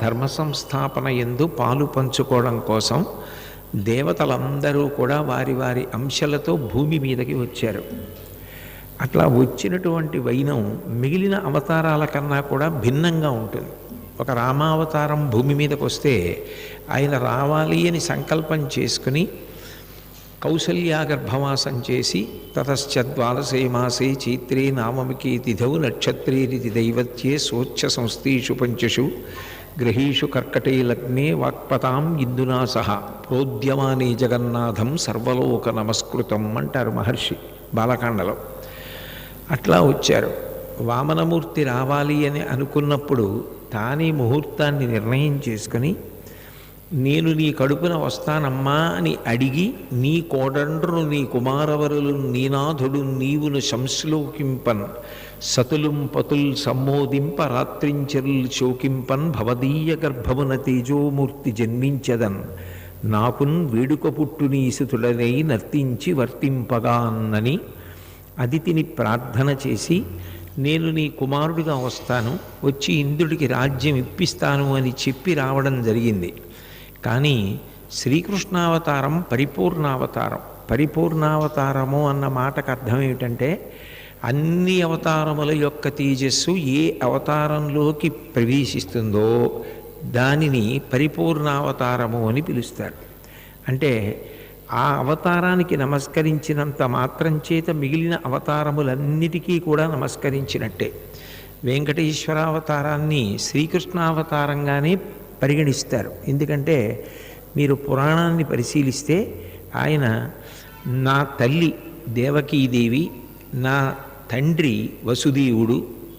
ధర్మ సంస్థాపన యందు పాలు పంచుకోవడం కోసం దేవతలందరూ కూడా వారి వారి అంశలతో భూమి మీదకి వచ్చారు. అట్లా వచ్చినటువంటి వైనం మిగిలిన అవతారాల కన్నా కూడా భిన్నంగా ఉంటుంది. ఒక రామావతారం భూమి మీదకి వస్తే ఆయన రావాలి అని సంకల్పం చేసుకుని కౌసల్యా గర్భవాసం చేసి తతశ్చద్వాదశే మాసే చైత్రే నామమికే తిథౌ నక్షత్రేరితి దైవత్యే సోచ్ఛ సంస్థీషు పంచషు గ్రహీషు కర్కటే లగ్నే వాక్పతాం ఇందునా సహ ప్రోద్యమానే జగన్నాథం సర్వలోక నమస్కృతం అంటారు మహర్షి బాలకాండలో. అట్లా వచ్చారు. వామనమూర్తి రావాలి అని అనుకున్నప్పుడు తానే ముహూర్తాన్ని నిర్ణయం చేసుకుని నేను నీ కడుపున వస్తానమ్మా అని అడిగి నీ కోడండ్రులు నీ కుమారవరులు నీనాథుడు నీవును సంశ్లోకింపన్ సతులుం పతుల్ సమ్మోదింప రాత్రించరుల్ శోకింపన్ భవదీయ గర్భమున తేజోమూర్తి జన్మించదన్ నాకున్ వేడుక పుట్టు నీసుతుడనై నర్తించి వర్తింపగా అన్నని అదితిని ప్రార్థన చేసి నేను నీ కుమారుడిగా వస్తాను, వచ్చి ఇంద్రుడికి రాజ్యం ఇప్పిస్తాను అని చెప్పి రావడం జరిగింది. కానీ శ్రీకృష్ణావతారం పరిపూర్ణావతారం. పరిపూర్ణావతారము అన్న మాటకు అర్థం ఏమిటంటే అన్ని అవతారముల యొక్క తేజస్సు ఏ అవతారంలోకి ప్రవేశిస్తుందో దానిని పరిపూర్ణావతారము అని పిలుస్తారు. అంటే ఆ అవతారానికి నమస్కరించినంత మాత్రం చేత మిగిలిన అవతారములన్నిటికీ కూడా నమస్కరించినట్టే. వెంకటేశ్వరావతారాన్ని శ్రీకృష్ణావతారంగానే పరిగణిస్తారు. ఎందుకంటే మీరు పురాణాన్ని పరిశీలిస్తే ఆయన నా తల్లి దేవకీదేవి, నా తండ్రి వసుదేవుడు,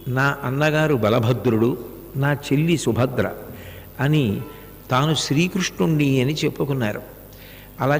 నా అన్నగారు బలభద్రుడు, నా చెల్లి సుభద్ర అని తాను శ్రీకృష్ణుణ్ణి అని చెప్పుకున్నారు. అలా